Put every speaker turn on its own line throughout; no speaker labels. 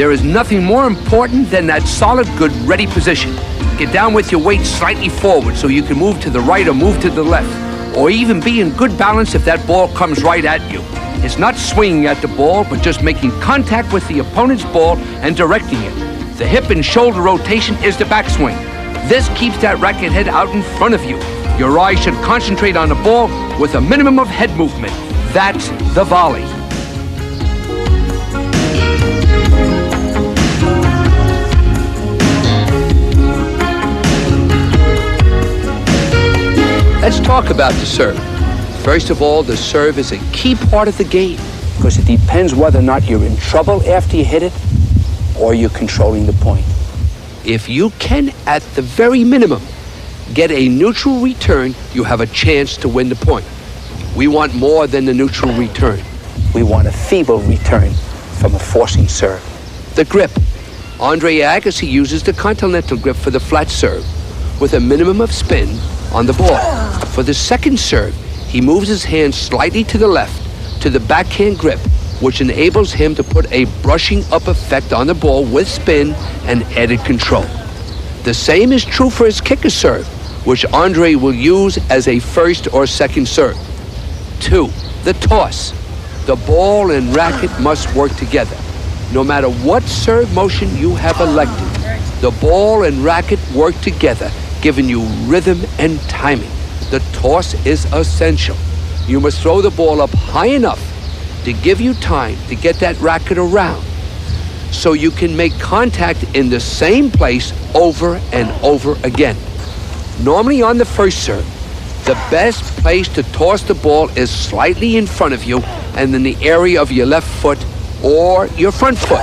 There is nothing more important than that solid, good, ready position. Get down with your weight slightly forward so you can move to the right or move to the left, or even be in good balance if that ball comes right at you. It's not swinging at the ball, but just making contact with the opponent's ball and directing it. The hip and shoulder rotation is the backswing. This keeps that racket head out in front of you. Your eyes should concentrate on the ball with a minimum of head movement. That's the volley. Let's talk about the serve. First of all, the serve is a key part of the game because it depends whether or not you're in trouble after you hit it or you're controlling the point. If you can, at the very minimum, get a neutral return, you have a chance to win the point. We want more than the neutral return. We want a feeble return from a forcing serve. The grip. Andre Agassi uses the continental grip for the flat serve with a minimum of spin on the ball. For the second serve, he moves his hand slightly to the left to the backhand grip, which enables him to put a brushing up effect on the ball with spin and added control. The same is true for his kicker serve, which Andre will use as a first or second serve. 2, the toss. The ball and racket must work together. No matter what serve motion you have elected, the ball and racket work together, giving you rhythm and timing. The toss is essential. You must throw the ball up high enough to give you time to get that racket around so you can make contact in the same place over and over again. Normally on the first serve, the best place to toss the ball is slightly in front of you and in the area of your left foot or your front foot.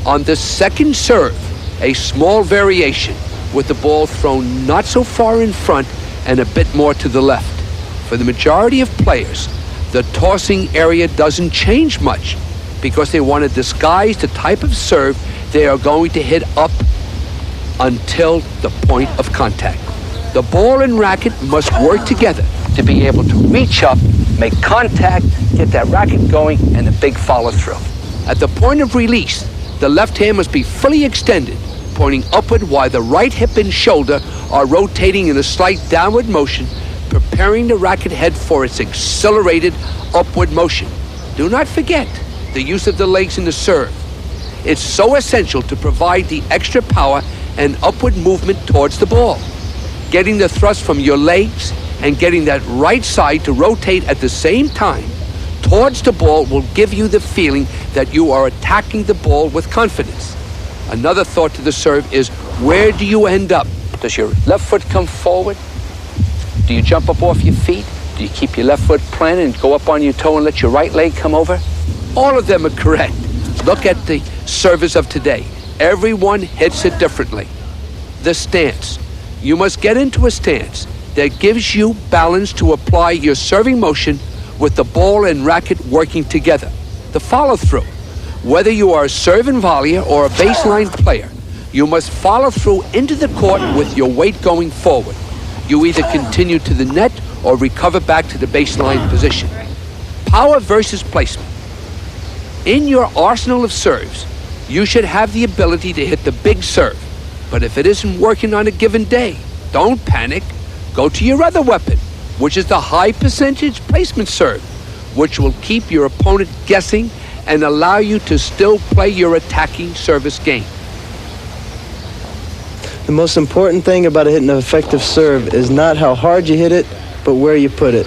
On the second serve, a small variation with the ball thrown not so far in front and a bit more to the left. For the majority of players, the tossing area doesn't change much because they want to disguise the type of serve they are going to hit up until the point of contact. The ball and racket must work together to be able to reach up, make contact, get that racket going, and a big follow through. At the point of release, the left hand must be fully extended, pointing upward while the right hip and shoulder are rotating in a slight downward motion, preparing the racket head for its accelerated upward motion. Do not forget the use of the legs in the serve. It's so essential to provide the extra power and upward movement towards the ball. Getting the thrust from your legs and getting that right side to rotate at the same time towards the ball will give you the feeling that you are attacking the ball with confidence. Another thought to the serve is, where do you end up? Does your left foot come forward? Do you jump up off your feet? Do you keep your left foot planted and go up on your toe and let your right leg come over? All of them are correct. Look at the service of today. Everyone hits it differently. The stance. You must get into a stance that gives you balance to apply your serving motion with the ball and racket working together. The follow through. Whether you are a serve and volleyer or a baseline player, you must follow through into the court with your weight going forward. You either continue to the net or recover back to the baseline position. Power versus placement. In your arsenal of serves, you should have the ability to hit the big serve. But if it isn't working on a given day, don't panic. Go to your other weapon, which is the high percentage placement serve, which will keep your opponent guessing and allow you to still play your attacking service game.
The most important thing about hitting an effective serve is not how hard you hit it, but where you put it.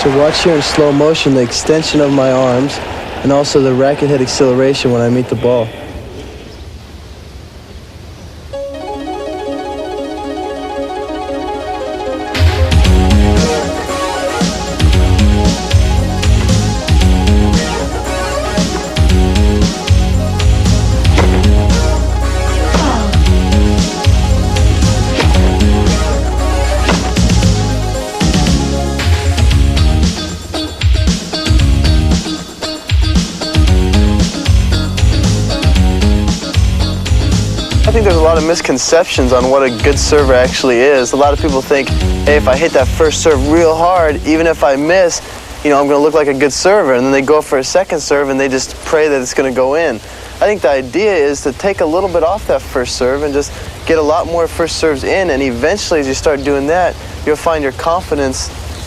So watch here in slow motion the extension of my arms and also the racket head acceleration when I meet the ball. I think there's a lot of misconceptions on what a good server actually is. A lot of people think, hey, if I hit that first serve real hard, even if I miss, I'm going to look like a good server. And then they go for a second serve and they just pray that it's going to go in. I think the idea is to take a little bit off that first serve and just get a lot more first serves in. And eventually, as you start doing that, you'll find your confidence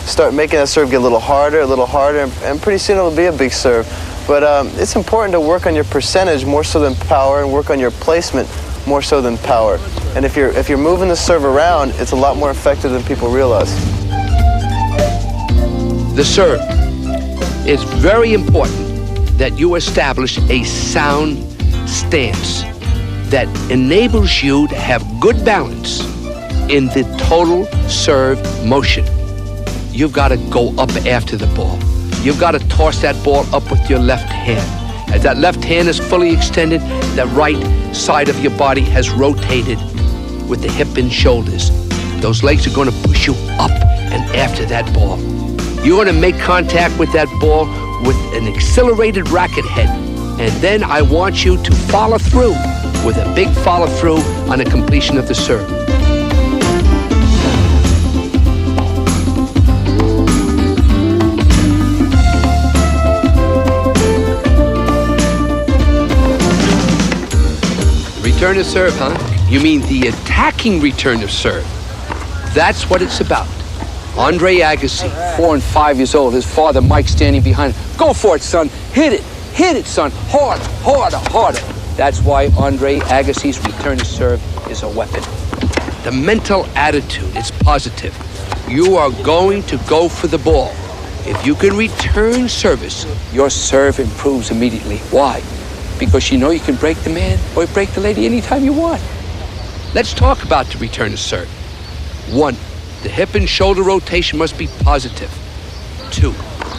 start making that serve get a little harder, and pretty soon it'll be a big serve. But it's important to work on your percentage more so than power, and work on your placement more so than power. And if you're moving the serve around, it's a lot more effective than people realize.
The serve. It's very important that you establish a sound stance that enables you to have good balance in the total serve motion. You've got to go up after the ball. You've got to toss that ball up with your left hand. As that left hand is fully extended, the right side of your body has rotated with the hip and shoulders. Those legs are going to push you up and after that ball. You're going to make contact with that ball with an accelerated racket head. And then I want you to follow through with a big follow through on the completion of the serve. Return of serve, huh? You mean the attacking return of serve. That's what it's about. Andre Agassi, 4 and 5 years old. His father, Mike, standing behind him. Go for it, son. Hit it, son. Harder, harder, harder. That's why Andre Agassi's return of serve is a weapon. The mental attitude is positive. You are going to go for the ball. If you can return service, your serve improves immediately. Why? Because you know you can break the man or break the lady anytime you want. Let's talk about the return of serve. 1, the hip and shoulder rotation must be positive. 2,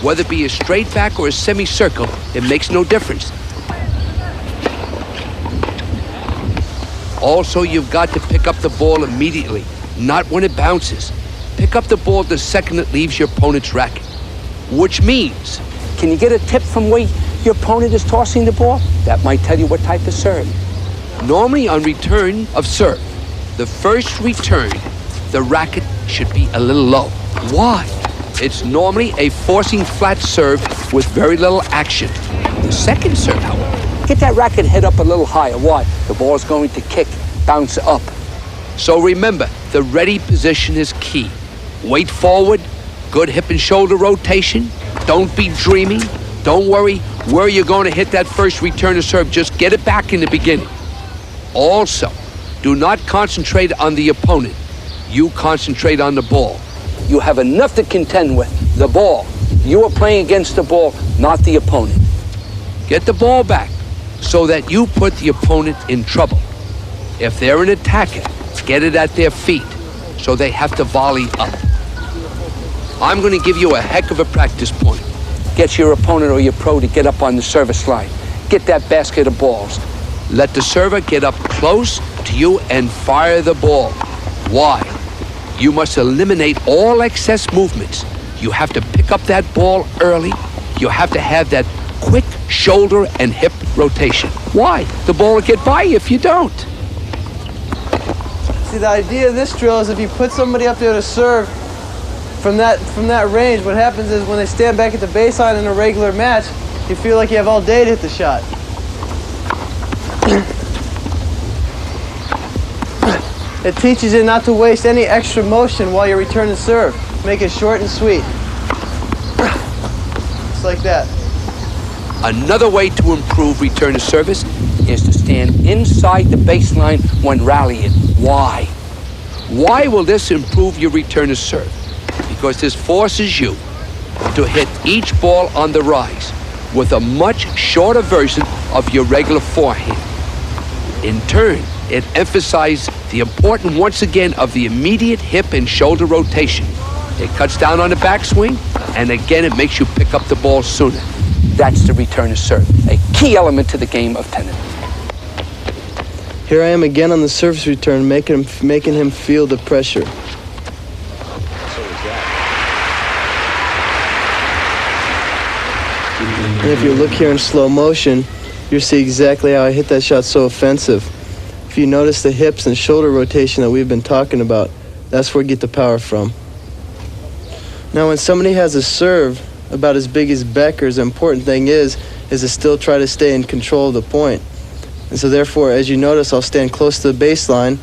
whether it be a straight back or a semicircle, it makes no difference. Also, you've got to pick up the ball immediately, not when it bounces. Pick up the ball the second it leaves your opponent's racket. Which means, can you get a tip from where your opponent is tossing the ball? That might tell you what type of serve. Normally on return of serve, the first return, the racket should be a little low. Why? It's normally a forcing flat serve with very little action. The second serve, however, get that racket head up a little higher. Why? The ball is going to kick, bounce up. So remember, the ready position is key. Weight forward, good hip and shoulder rotation. Don't be dreaming. Don't worry where you're going to hit that first return of serve. Just get it back in the beginning. Also, do not concentrate on the opponent. You concentrate on the ball. You have enough to contend with. The ball. You are playing against the ball, not the opponent. Get the ball back so that you put the opponent in trouble. If they're an attacker, get it at their feet so they have to volley up. I'm going to give you a heck of a practice point. Get your opponent or your pro to get up on the service line. Get that basket of balls. Let the server get up close to you and fire the ball. Why? You must eliminate all excess movements. You have to pick up that ball early. You have to have that quick shoulder and hip rotation. Why? The ball will get by you if you don't.
See, the idea of this drill is if you put somebody up there to serve from that range, what happens is when they stand back at the baseline in a regular match, you feel like you have all day to hit the shot. It teaches you not to waste any extra motion while you're returning serve. Make it short and sweet. Just like that.
Another way to improve return to service is to stand inside the baseline when rallying. Why? Why will this improve your return to serve? Because this forces you to hit each ball on the rise with a much shorter version of your regular forehand. In turn, it emphasizes the importance once again of the immediate hip and shoulder rotation. It cuts down on the backswing, and again it makes you pick up the ball sooner. That's the return to serve, a key element to the game of tennis.
Here I am again on the service return, making him feel the pressure. And if you look here in slow motion, you'll see exactly how I hit that shot so offensive. if you notice the hips and shoulder rotation that we've been talking about, that's where we get the power from. Now when somebody has a serve about as big as Becker's, the important thing is to still try to stay in control of the point. And so therefore, as you notice, I'll stand close to the baseline,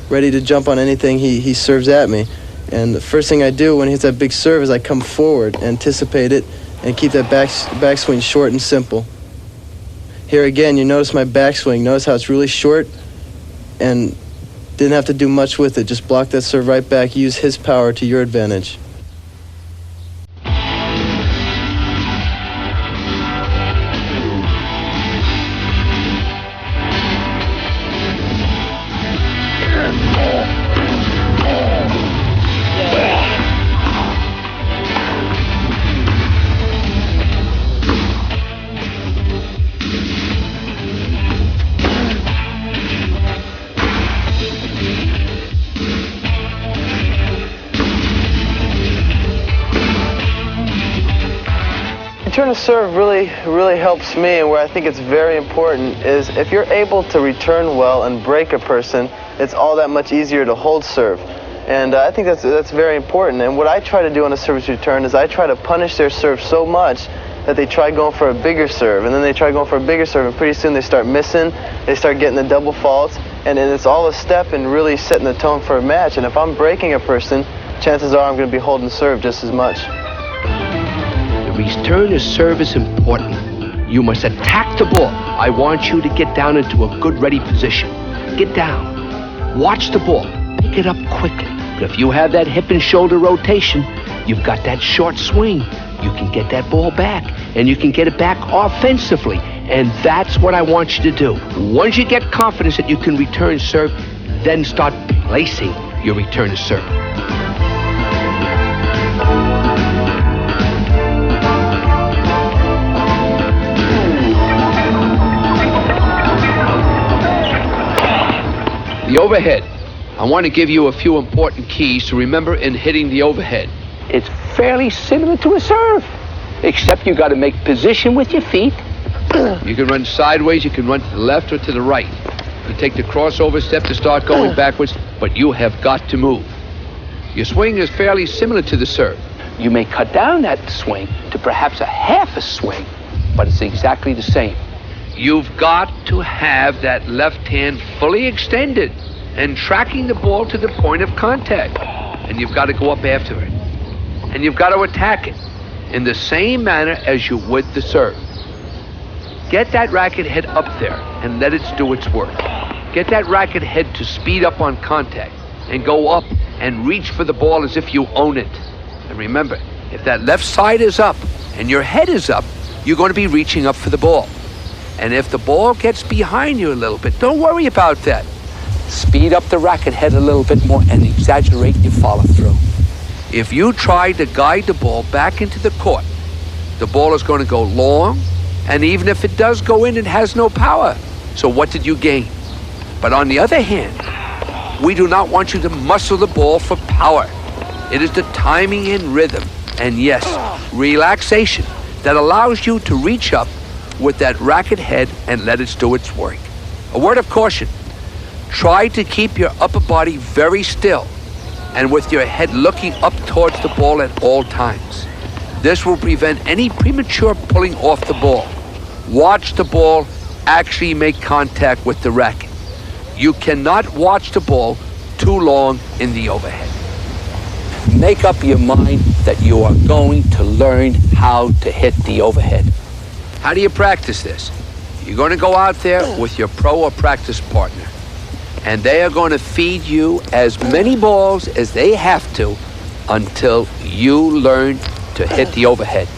ready to jump on anything he serves at me. And the first thing I do when he hits that big serve is I come forward, anticipate it, and keep that backswing short and simple. Here again, you notice my backswing. Notice how it's really short and didn't have to do much with it. Just block that serve right back, use his power to your advantage. Return to serve really helps me, and where I think it's very important is if you're able to return well and break a person, it's all that much easier to hold serve. And I think that's very important. And what I try to do on a service return is I try to punish their serve so much that they try going for a bigger serve, and then they try going for a bigger serve, and pretty soon they start missing, they start getting the double faults, and then it's all a step in really setting the tone for a match. And if I'm breaking a person, chances are I'm going to be holding serve just as much.
Return to serve is important. You must attack the ball. I want you to get down into a good ready position. Get down. Watch the ball. Pick it up quickly. But if you have that hip and shoulder rotation, you've got that short swing. You can get that ball back, and you can get it back offensively. And that's what I want you to do. Once you get confidence that you can return serve, then start placing your return to serve. The overhead. I want to give you a few important keys to remember in hitting the overhead. It's fairly similar to a serve, except you got to make position with your feet. You can run sideways, you can run to the left or to the right. You take the crossover step to start going backwards, but you have got to move. Your swing is fairly similar to the serve. You may cut down that swing to perhaps a half a swing, but it's exactly the same. You've got to have that left hand fully extended and tracking the ball to the point of contact. And you've got to go up after it. And you've got to attack it in the same manner as you would the serve. Get that racket head up there and let it do its work. Get that racket head to speed up on contact and go up and reach for the ball as if you own it. And remember, if that left side is up and your head is up, you're going to be reaching up for the ball. And if the ball gets behind you a little bit, don't worry about that. Speed up the racket head a little bit more and exaggerate your follow through. If you try to guide the ball back into the court, the ball is going to go long, and even if it does go in, it has no power. So what did you gain? But on the other hand, we do not want you to muscle the ball for power. It is the timing and rhythm, and yes, relaxation that allows you to reach up with that racket head and let it do its work. A word of caution. Try to keep your upper body very still and with your head looking up towards the ball at all times. This will prevent any premature pulling off the ball. Watch the ball actually make contact with the racket. You cannot watch the ball too long in the overhead. Make up your mind that you are going to learn how to hit the overhead. How do you practice this? You're going to go out there with your pro or practice partner, and they are going to feed you as many balls as they have to until you learn to hit the overhead.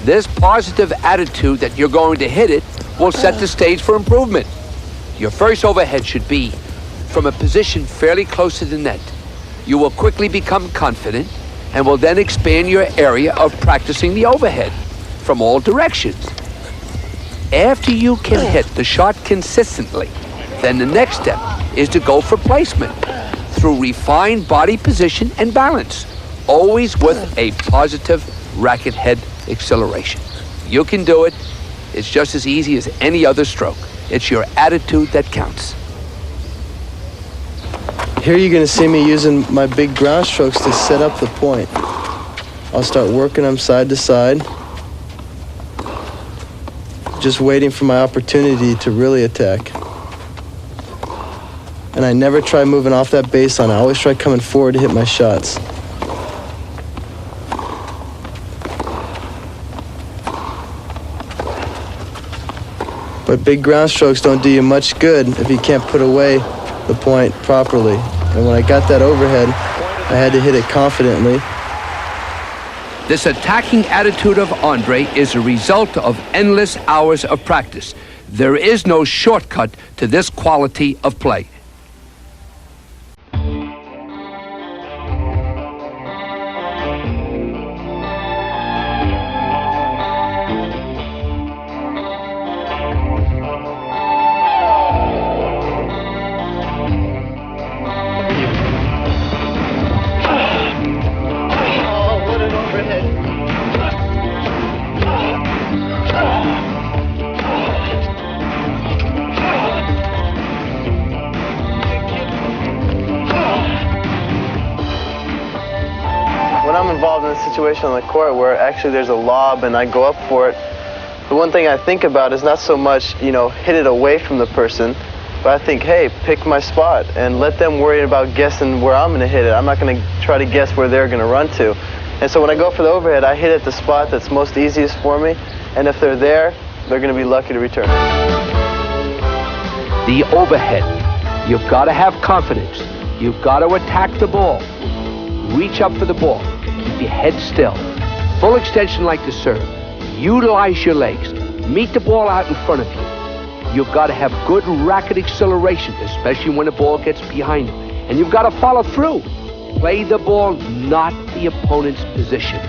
This positive attitude that you're going to hit it will set the stage for improvement. Your first overhead should be from a position fairly close to the net. You will quickly become confident and will then expand your area of practicing the overhead from all directions. After you can hit the shot consistently, then the next step is to go for placement through refined body position and balance, always with a positive racket head acceleration. You can do it. It's just as easy as any other stroke. It's your attitude that counts.
Here you're going to see me using my big ground strokes to set up the point. I'll start working them side to side, just waiting for my opportunity to really attack. And I never try moving off that baseline. I always try coming forward to hit my shots. But big ground strokes don't do you much good if you can't put away the point properly. And when I got that overhead, I had to hit it confidently.
This attacking attitude of Andre is a result of endless hours of practice. There is no shortcut to this quality of play.
When I'm involved in a situation on the court where actually there's a lob and I go up for it, the one thing I think about is not so much, hit it away from the person, but I think, hey, pick my spot and let them worry about guessing where I'm going to hit it. I'm not going to try to guess where they're going to run to. And so when I go for the overhead, I hit at the spot that's most easiest for me, and if they're there, they're going to be lucky to return.
The overhead. You've got to have confidence. You've got to attack the ball. Reach up for the ball. Keep your head still. Full extension like the serve. Utilize your legs. Meet the ball out in front of you. You've got to have good racket acceleration, especially when the ball gets behind you. And you've got to follow through. Play the ball, not the opponent's position.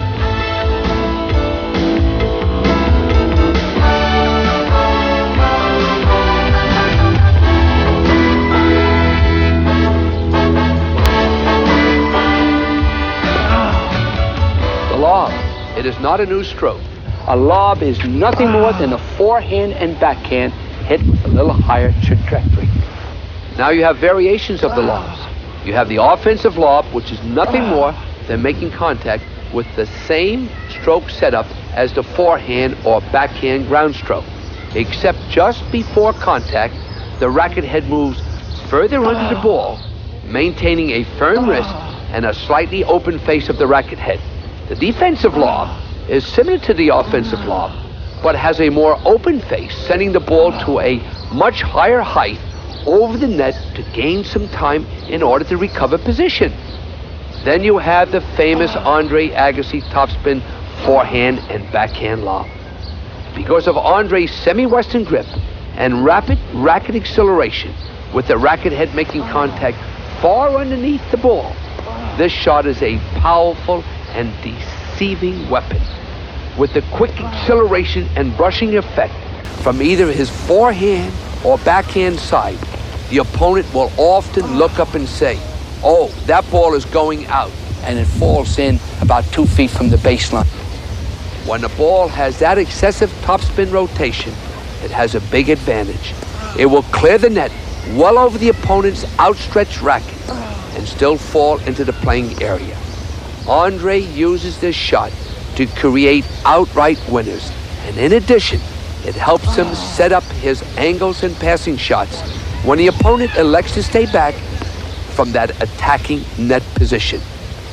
Lob. It is not a new stroke. A lob is nothing more than a forehand and backhand hit with a little higher trajectory. Now you have variations of the lobs. You have the offensive lob, which is nothing more than making contact with the same stroke setup as the forehand or backhand ground stroke, except just before contact, the racket head moves further under the ball, maintaining a firm wrist and a slightly open face of the racket head. The defensive lob is similar to the offensive lob, but has a more open face, sending the ball to a much higher height over the net to gain some time in order to recover position. Then you have the famous Andre Agassi topspin forehand and backhand lob. Because of Andre's semi-western grip and rapid racket acceleration, with the racket head making contact far underneath the ball, this shot is a powerful and deceiving weapon. With the quick acceleration and brushing effect from either his forehand or backhand side, the opponent will often look up and say, oh, that ball is going out, and it falls in about 2 feet from the baseline. When the ball has that excessive topspin rotation, it has a big advantage. It will clear the net well over the opponent's outstretched racket and still fall into the playing area. Andre uses this shot to create outright winners, and in addition, it helps him set up his angles and passing shots when the opponent elects to stay back from that attacking net position.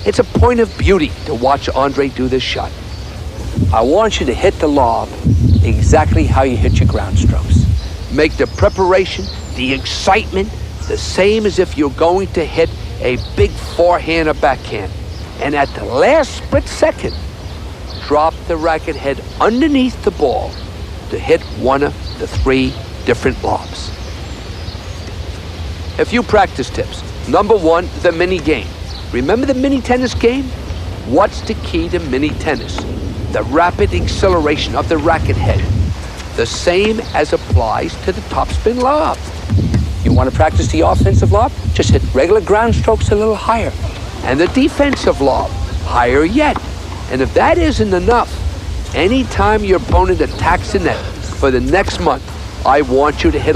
It's a point of beauty to watch Andre do this shot. I want you to hit the lob exactly how you hit your ground strokes. Make the preparation, the excitement, the same as if you're going to hit a big forehand or backhand. And at the last split second, drop the racket head underneath the ball to hit one of the 3 different lobs. A few practice tips. Number 1, the mini game. Remember the mini tennis game? What's the key to mini tennis? The rapid acceleration of the racket head. The same as applies to the topspin lob. You want to practice the offensive lob? Just hit regular ground strokes a little higher. And the defensive lob, higher yet. And if that isn't enough, anytime your opponent attacks the net for the next month, I want you to hit